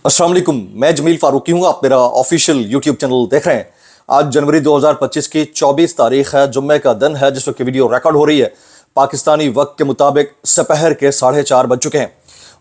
अस्सलाम वालेकुम, मैं जमील फारूकी हूँ। आप मेरा ऑफिशियल यूट्यूब चैनल देख रहे हैं। आज जनवरी 2025 की 24 तारीख है, जुम्मे का दिन है जिस वक्त वीडियो रिकॉर्ड हो रही है। पाकिस्तानी वक्त के मुताबिक दोपहर के 4:30 बज चुके हैं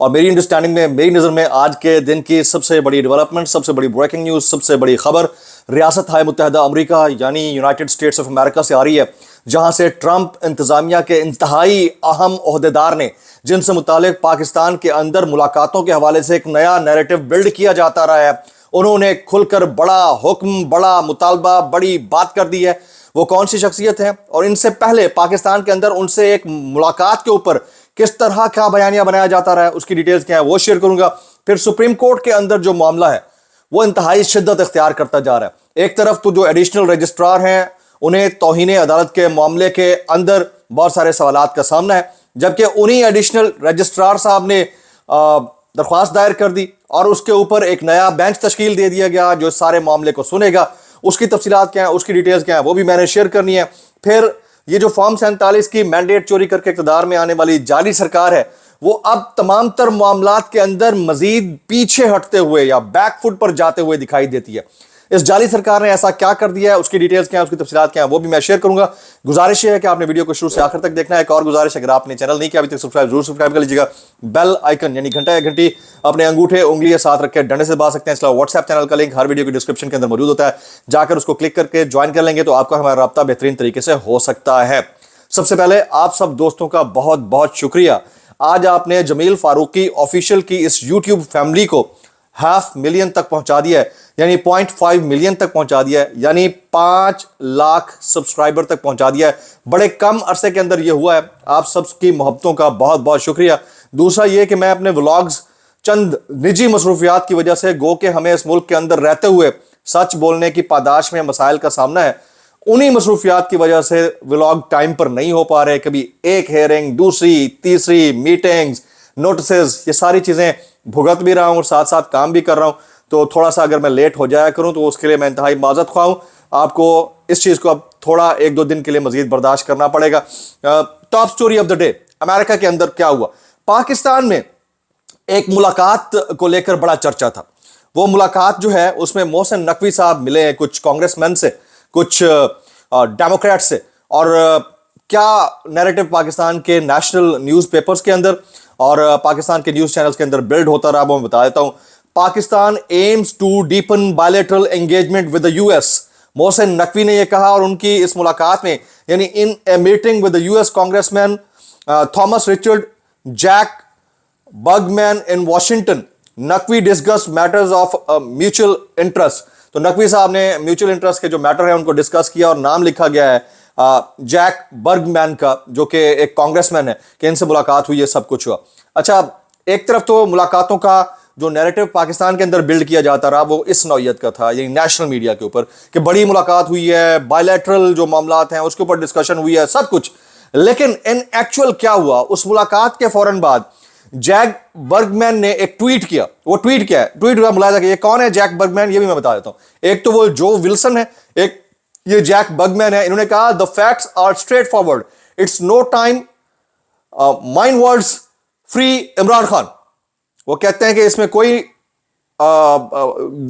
और मेरी अंडरस्टैंडिंग में, मेरी नज़र में आज के दिन की सबसे बड़ी डेवलपमेंट, सबसे बड़ी ब्रेकिंग न्यूज़, सबसे बड़ी खबर रियासत हाय मुत्तहदा अमरीका यानी यूनाइटेड स्टेट्स ऑफ अमेरिका से आ रही है, जहां से ट्रंप इंतजामिया के इंतहाई अहम ओहदेदार ने, जिनसे मुतालिक पाकिस्तान के अंदर मुलाकातों के हवाले से एक नया नैरेटिव बिल्ड किया जाता रहा है, उन्होंने खुलकर बड़ा हुक्म, बड़ा मुतालबा, बड़ी बात कर दी है। वो कौन सी शख्सियत है और इनसे पहले पाकिस्तान के अंदर उनसे एक मुलाकात के ऊपर किस तरह का बयानिया बनाया जाता रहा है, उसकी डिटेल्स क्या है वो शेयर करूंगा। फिर सुप्रीम कोर्ट के अंदर जो मामला है वो इंतहाई शिद्दत इख्तियार करता जा रहा है। एक तरफ तो जो एडिशनल रजिस्ट्रार हैं उन्हें तौहीन अदालत के मामले के अंदर बहुत सारे सवालात का सामना है, जबकि उन्हीं एडिशनल रजिस्ट्रार साहब ने दरख्वास्त दायर कर दी और उसके ऊपर एक नया बेंच तश्कील दे दिया गया जो सारे मामले को सुनेगा। उसकी तफसीलात क्या है, उसकी डिटेल्स क्या है वो भी मैंने शेयर करनी है। फिर ये जो फॉर्म 47 की मैंडेट चोरी करके इक़्तिदार में आने वाली जाली सरकार है, वो अब तमाम तर मामलात के अंदर मजीद पीछे हटते हुए या बैक फुट पर जाते हुए दिखाई देती है। इस जाली सरकार ने ऐसा क्या कर दिया है, उसकी डिटेल्स क्या है, उसकी तफसीलात क्या है वो भी मैं शेयर करूंगा। गुजारिश है कि आपने वीडियो को शुरू से आखिर तक देखना है। एक और गुजारिश, अगर आपने चैनल नहीं किया अभी तक सब्सक्राइब जरूर सब्सक्राइब कर लीजिएगा। बेल आइकन यानी घंटा या घंटी अपने अंगूठे उंगली साथ रख के डंडे से दबा सकते हैं। इसलिए व्हाट्सएप चैनल का लिंक हर वीडियो की डिस्क्रिप्शन के अंदर मौजूद होता है, जाकर उसको क्लिक करके ज्वाइन कर लेंगे तो आपका हमारा राब्ता बेहतरीन तरीके से हो सकता है। सबसे पहले आप सब दोस्तों का बहुत बहुत शुक्रिया। आज आपने जमील फारूकी ऑफिशियल की इस यूट्यूब फैमिली को 500,000 तक पहुंचा दिया है, यानी 0.5 मिलियन तक पहुंचा दिया है, यानी 5 लाख सब्सक्राइबर तक पहुंचा दिया है। बड़े कम अरसे के अंदर यह हुआ है। आप सबकी मोहब्बतों का बहुत बहुत शुक्रिया। दूसरा यह कि मैं अपने व्लॉग्स चंद निजी मसरूफियात की वजह से, गो के हमें इस मुल्क के अंदर रहते हुए सच बोलने की पादाश में मसाइल का सामना है, उन्हीं मसरूफियात की वजह से व्लॉग टाइम पर नहीं हो पा रहे। कभी एक हेयरिंग, दूसरी, तीसरी, मीटिंग्स, नोटिसेस, ये सारी चीज़ें भुगत भी रहा हूँ और साथ साथ काम भी कर रहा हूँ, तो थोड़ा सा अगर मैं लेट हो जाया करूँ तो उसके लिए मैं इंतहाई माजरत ख्वाह हूँ। आपको इस चीज़ को अब थोड़ा 1-2 दिन के लिए मजीद बर्दाश्त करना पड़ेगा। Top story of the day, America के अंदर क्या हुआ। पाकिस्तान में एक मुलाकात को लेकर बड़ा चर्चा था। वो मुलाकात जो है उसमें मोहसिन नकवी साहब मिले हैं कुछ कांग्रेसमैन से, कुछ डेमोक्रेट से, और क्या नैरेटिव पाकिस्तान के नेशनल न्यूज़पेपर्स के अंदर और पाकिस्तान के न्यूज़ चैनल्स के अंदर बिल्ड होता रहा, वो मैं बता देता हूं। Pakistan aims to deepen bilateral engagement with the US, Mohsin Naqvi ने यह कहा। और उनकी इस मुलाकात में, यानी in a meeting with the US congressman Thomas Richard Jack Bergman in Washington, Naqvi discuss matters of mutual interest. तो नकवी साहब ने म्यूचुअल इंटरेस्ट के जो मैटर है उनको डिस्कस किया और नाम लिखा गया है जैक बर्गमैन का, जो कि एक कांग्रेसमैन है, कि इनसे मुलाकात हुई है, सब कुछ हुआ। अच्छा, एक तरफ तो मुलाकातों का जो नैरेटिव पाकिस्तान के अंदर बिल्ड किया जाता रहा वो इस नौइयत का था, ये नेशनल मीडिया के ऊपर, कि बड़ी मुलाकात हुई है, बायलैटरल जो मामलात हैं उसके ऊपर डिस्कशन हुई है, सब कुछ। लेकिन इन एक्चुअल क्या हुआ, उस मुलाकात के फौरन बाद जैक बर्गमैन ने एक ट्वीट किया। वो ट्वीट क्या है, ट्वीट हुआ, मुलाजा कि ये कौन है जैक बर्गमैन, ये भी मैं बता देता हूं। एक तो वो जो विल्सन है, एक ये जैक बर्गमैन है। इन्होंने कहा the facts are straightforward, it's no time mind words free Imran Khan. वो कहते हैं कि इसमें कोई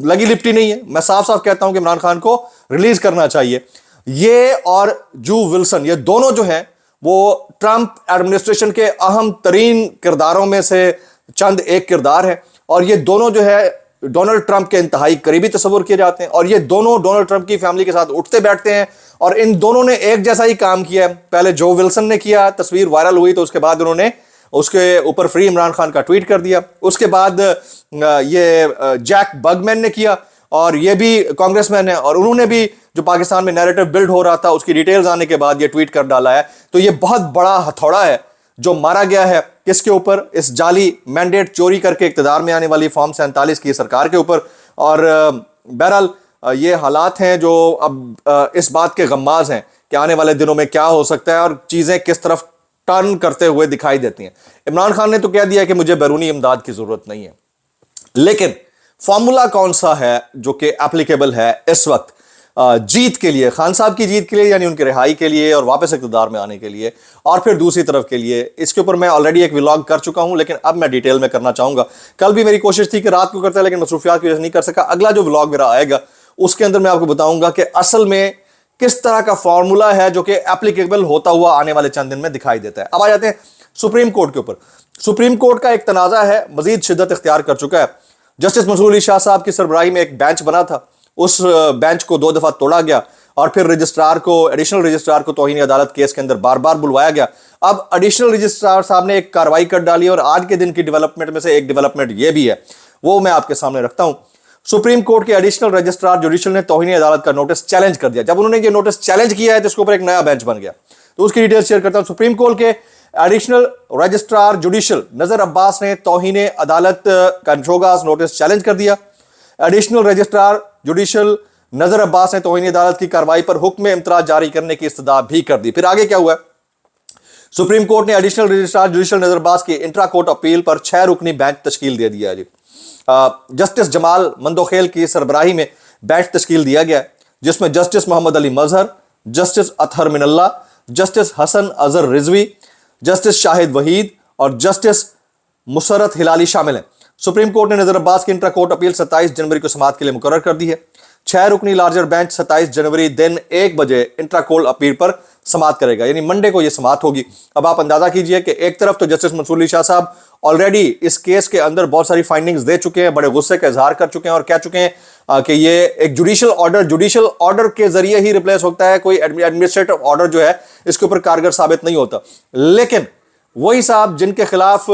लगी लिपटी नहीं है, मैं साफ साफ कहता हूं कि इमरान खान को रिलीज करना चाहिए। ये और जू विल्सन, ये दोनों जो हैं वो ट्रंप एडमिनिस्ट्रेशन के अहम तरीन किरदारों में से चंद एक किरदार है, और ये दोनों जो है डोनाल्ड ट्रंप के इंतहाई करीबी तस्वुर किए जाते हैं, और ये दोनों डोनाल्ड ट्रंप की फैमिली के साथ उठते बैठते हैं, और इन दोनों ने एक जैसा ही काम किया है। पहले जो विल्सन ने किया, तस्वीर वायरल हुई, तो उसके बाद उन्होंने उसके ऊपर फ्री इमरान खान का ट्वीट कर दिया। उसके बाद ये जैक बर्गमैन ने किया, और ये भी कांग्रेसमैन है, और उन्होंने भी जो पाकिस्तान में नैरेटिव बिल्ड हो रहा था उसकी डिटेल्स आने के बाद ये ट्वीट कर डाला है। तो ये बहुत बड़ा हथौड़ा है जो मारा गया है किसके ऊपर, इस जाली मैंडेट चोरी करके इक़्तिदार में आने वाली फॉर्म 47 की सरकार के ऊपर। और बहरहाल ये हालात हैं जो अब इस बात के गम्माज हैं कि आने वाले दिनों में क्या हो सकता है और चीज़ें किस तरफ टर्न करते हुए दिखाई देती हैं। इमरान खान ने तो कह दिया कि मुझे बैरूनी इमदाद की ज़रूरत नहीं है, लेकिन फॉर्मूला कौन सा है जो कि एप्लीकेबल है इस वक्त। जीत के लिए, खान साहब की जीत के लिए, यानी उनकी रिहाई के लिए और वापस इक़्तिदार में आने के लिए, और फिर दूसरी तरफ के लिए। इसके ऊपर मैं ऑलरेडी एक व्लॉग कर चुका हूं, लेकिन अब मैं डिटेल में करना चाहूंगा। कल भी मेरी कोशिश थी कि रात को करता है, लेकिन मसरूफियात की वजह से नहीं कर सका। अगला जो व्लॉग मेरा आएगा उसके अंदर मैं आपको बताऊंगा कि असल में किस तरह का फॉर्मूला है जो कि एप्लीकेबल होता हुआ आने वाले चंद दिन में दिखाई देता है। अब आ जाते हैं सुप्रीम कोर्ट के ऊपर। सुप्रीम कोर्ट का एक तनाज़ा है मजीद शिद्दत इख्तियार कर चुका है। जस्टिस मंसूर अली शाह साहब की सरबराही में एक बेंच बना था, उस बेंच को 2 दफा तोड़ा गया और फिर रजिस्ट्रार को, एडिशनल रजिस्ट्रार को तौहीन अदालत केस के अंदर बार बार बुलवाया गया। अब एडिशनल रजिस्ट्रार साहब ने एक कार्रवाई कर डाली और आज के दिन की डेवलपमेंट में से एक डेवलपमेंट यह भी है, वो मैं आपके सामने रखता हूं। सुप्रीम कोर्ट के एडिशनल रजिस्ट्रार जुडिशल ने तौहीन अदालत का नोटिस चैलेंज कर दिया। जब उन्होंने ये नोटिस चैलेंज किया है तो उसके ऊपर एक नया बेंच बन गया, तो उसकी डिटेल्स शेयर करता हूं। सुप्रीम कोर्ट के एडिशनल रजिस्ट्रार जुडिशल नजर अब्बास ने तौहीन अदालत का शोगास नोटिस चैलेंज कर दिया। एडिशनल रजिस्ट्रार जुडिशल नजर अब्बास ने तौहीन अदालत की कार्रवाई पर हुक्म इम्तराज जारी करने की इस्तदा भी कर दी। फिर आगे क्या हुआ? सुप्रीम कोर्ट ने एडिशनल रजिस्ट्रार जुडिशल नजर अब्बास की इंट्रा कोर्ट अपील पर 6 रुकनी बेंच तश्कील दे दिया है जी। जस्टिस जमाल मंदोखेल की सरबराही में बेंच तश्कील दिया गया, जिसमें justice Mohammad Ali Mazhar, justice Athar Minallah, justice Hassan Azhar Rizvi, justice Shahid Waheed और जस्टिस मुसरत हिलाली शामिल हैं। सुप्रीम कोर्ट ने नजर अब्बास की इंट्रा कोर्ट अपील 27 जनवरी को समाअत के लिए मुकर्रर कर दी है। 6 रुकनी लार्जर बेंच 27 जनवरी दिन 1 बजे इंट्रा कोर्ट अपील पर समाअत करेगा, यानी मंडे को यह समाअत होगी। अब आप अंदाजा कीजिए कि एक तरफ तो जस्टिस मंसूर अली शाह साहब ऑलरेडी इस केस के अंदर बहुत सारी फाइंडिंग्स दे चुके हैं, बड़े गुस्से का इजहार कर चुके हैं और कह चुके हैं कि ये एक जुडिशियल ऑर्डर के जरिए ही रिप्लेस होता है, कोई एडमिनिस्ट्रेटिव ऑर्डर जो है इसके ऊपर कारगर साबित नहीं होता। लेकिन वही साहब जिनके खिलाफ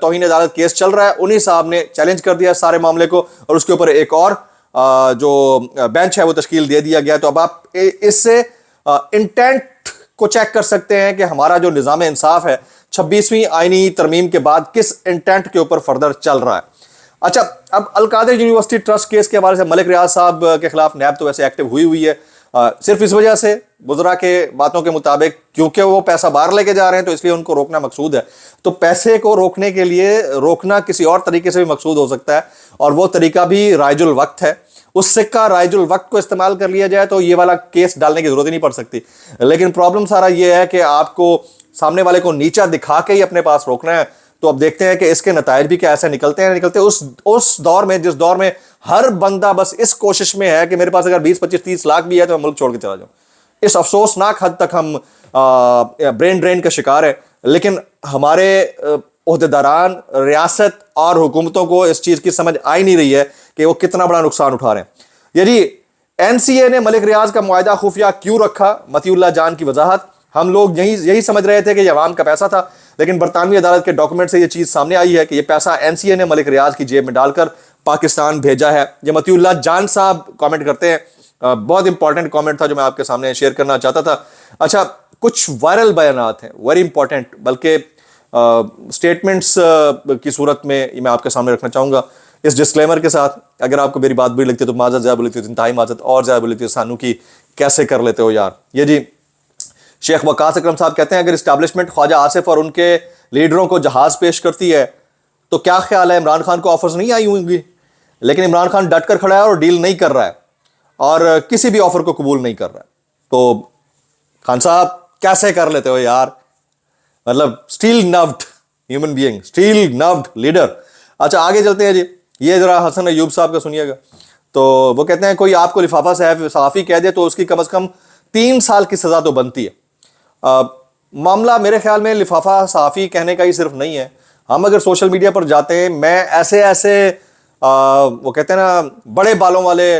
तौहीन अदालत केस चल रहा है, उन्हीं साहब ने चैलेंज कर दिया सारे मामले को और उसके ऊपर एक और जो बेंच है वो तश्कील दे दिया गया। तो अब आप इससे इंटेंट को चेक कर सकते हैं कि हमारा जो निज़ाम इंसाफ है 26वीं आईनी तरमीम के बाद किस इंटेंट के ऊपर फर्दर चल रहा है। अच्छा, अब अल-कादिर यूनिवर्सिटी ट्रस्ट केस के हवाले से मलिक रियाज साहब के खिलाफ नैब तो वैसे एक्टिव हुई है, सिर्फ इस वजह से बुज़रा के बातों के मुताबिक क्योंकि वो पैसा बाहर लेके जा रहे हैं तो इसलिए उनको रोकना मकसूद है। तो पैसे को रोकने के लिए रोकना किसी और तरीके से भी मकसूद हो सकता है और वो तरीका भी राइजुल वक्त है। उस सिक्का राइजुल वक्त को इस्तेमाल कर लिया जाए तो ये वाला केस डालने की जरूरत ही नहीं पड़ सकती। लेकिन प्रॉब्लम सारा ये है कि आपको सामने वाले को नीचा दिखा के ही अपने पास रोकना है। तो अब देखते हैं कि इसके नताइज भी क्या ऐसे निकलते उस दौर में जिस दौर में हर बंदा बस इस कोशिश में है कि मेरे पास अगर 20, 25, 30 लाख भी है तो मैं मुल्क छोड़ के चला जाऊं। इस अफसोसनाक हद तक हम ब्रेन ड्रेन का शिकार है। लेकिन हमारे ओहदेदारान, रियासत और हुकूमतों को इस चीज की समझ आ ही नहीं रही है कि वो कितना बड़ा नुकसान उठा रहे हैं। यदि एनसीए ने मलिक रियाज का मुआहदा खुफिया क्यों रखा, मतीउल्लाह जान की वजाहत, हम लोग यही समझ रहे थे कि यह अवाम का पैसा था, लेकिन बरतानवी अदालत के डॉक्यूमेंट से यह चीज सामने आई है कि यह पैसा एनसीए ने मलिक रियाज की जेब में डालकर पाकिस्तान भेजा है। ये मतीउल्लाह जान साहब कमेंट करते हैं, बहुत इंपॉर्टेंट कमेंट था जो मैं आपके सामने शेयर करना चाहता था। अच्छा, कुछ वायरल बयानात हैं, वेरी इंपॉर्टेंट, बल्कि स्टेटमेंट्स की सूरत में मैं आपके सामने रखना चाहूंगा इस डिस्क्लेमर के साथ। अगर आपको मेरी बात बुरी लगती है तो माजत ज़्यादा बोलती है, इंतहाई माजत और ज़्यादा बोलती है, सानू की कैसे कर लेते हो यार। ये जी शेख वकास अकरम साहब कहते हैं, अगर इस्टेब्लिशमेंट ख्वाजा आसिफ और उनके लीडरों को जहाज पेश करती है तो क्या ख्याल है, इमरान खान को ऑफर्स नहीं आई होंगी? लेकिन इमरान खान डट कर खड़ा है और डील नहीं कर रहा है और किसी भी ऑफर को कबूल नहीं कर रहा है। तो खान साहब कैसे कर लेते हो यार, मतलब steel nerved human being, steel nerved leader. अच्छा, आगे चलते हैं जी। ये जरा हसन अयूब साहब का सुनिएगा। तो वो कहते हैं, कोई आपको लिफाफा सहाफ़ी कह दे तो उसकी कम से कम 3 साल की सजा तो बनती है। मामला मेरे ख्याल में लिफाफा सहाफ़ी कहने का ही सिर्फ नहीं है। हम अगर सोशल मीडिया पर जाते हैं, मैं ऐसे वो कहते हैं ना बड़े बालों वाले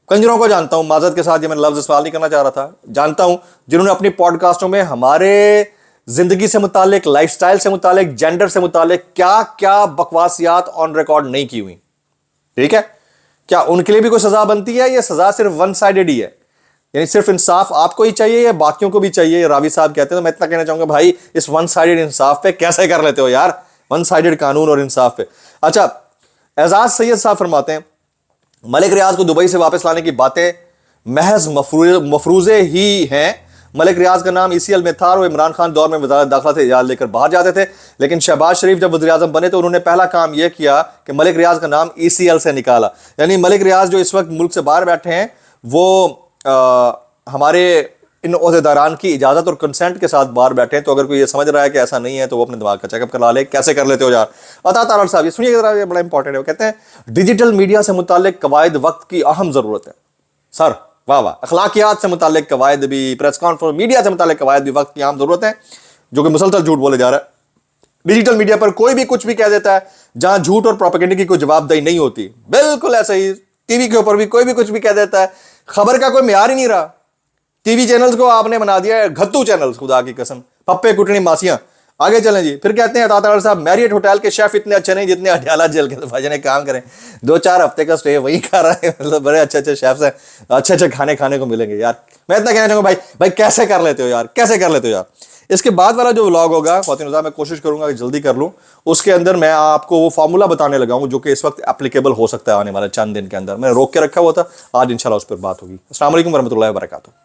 कंजरों को जानता हूं, माजरत के साथ ये मैं लफ्ज़ इस्तेमाल नहीं करना चाह रहा था, जानता हूं जिन्होंने अपनी पॉडकास्टों में हमारे जिंदगी से मुतालिक, लाइफस्टाइल से मुतालिक, जेंडर से मुतालिक क्या क्या बकवासियात ऑन रिकॉर्ड नहीं की हुई। ठीक है, क्या उनके लिए भी कोई सजा बनती है? ये सजा सिर्फ वन साइडेड ही है, यानी सिर्फ इंसाफ आपको ही चाहिए या बाकियों को भी चाहिए? रावी साहब कहते हैं। तो मैं इतना कहना चाहूंगा, भाई इस वन साइडेड इंसाफ पे कैसे कर लेते हो यार, वन साइडेड कानून और इंसाफ पे। अच्छा, एजाज सैयद साहब फरमाते हैं, मलिक रियाज को दुबई से वापस लाने की बातें महज मफरूजे ही हैं। मलिक रियाज का नाम ECL में था और वो इमरान खान दौर में वज़ारत दाखिला से इजाज़त लेकर बाहर जाते थे, लेकिन शहबाज शरीफ जब वज़ीर आज़म बने तो उन्होंने पहला काम यह किया कि मलिक रियाज का नाम ECL से निकाला। यानी मलिक रियाज जो इस वक्त मुल्क से बाहर बैठे हैं وہ ہمارے ان عہدیداران کی اجازت اور کنسنٹ کے ساتھ باہر بیٹھے ہیں. تو اگر کوئی یہ سمجھ رہا ہے کہ ایسا نہیں ہے تو وہ اپنے دماغ کا چیک اپ کرا لے. کیسے کر لیتے ہو یار؟ عطا تارڑ صاحب یہ سنیے ذرا, یہ بڑا امپورٹنٹ ہے. وہ کہتے ہیں ڈیجیٹل میڈیا سے متعلق قواعد وقت کی اہم ضرورت ہے. سر واہ واہ, اخلاقیات سے متعلق قواعد بھی, پریس کانفرنس, میڈیا سے متعلق قواعد بھی وقت کی اہم ضرورت ہے, جو کہ مسلسل جھوٹ بولے جا رہا ہے. ڈیجیٹل میڈیا پر کوئی بھی کچھ بھی کہہ دیتا ہے جہاں جھوٹ اور پروپیگنڈے کی کوئی جواب دہی نہیں ہوتی. بالکل ایسا ہی ٹی وی کے اوپر بھی کوئی بھی کچھ بھی کہہ دیتا ہے. خبر کا کوئی معیار ہی نہیں رہا. ٹی وی چینلز کو آپ نے بنا دیا ہے گھتو چینلز, خدا کی قسم, پپے کٹنی ماسیاں. آگے چلیں جی. پھر کہتے ہیں عطا تارڑ صاحب میریٹ ہوٹل کے شیف اتنے اچھے نہیں جتنے اڈیالہ جیل کے بھائی جانے کام کریں, 2-4 ہفتے کا سٹے وہی کھا رہا ہے. مطلب بڑے اچھے اچھے شیفز ہیں, اچھے اچھے کھانے کو ملیں گے یار. میں اتنا کہنا چاہوں گا بھائی کیسے کر لیتے ہو یار, کیسے کر لیتے ہو یار. اس کے بعد والا جو ولاگ ہوگا خواتین صاحب, میں کوشش کروں گا کہ جلدی کر لوں. اس کے اندر میں آپ کو وہ فارمولا بتانے لگا ہوں جو کہ اس وقت اپلیکیبل ہو سکتا ہے آنے والے چند دن کے اندر. میں نے روک کے رکھا ہوا تھا, آج انشاءاللہ اس پر بات ہوگی. السلام علیکم ورحمۃ اللہ وبرکاتہ.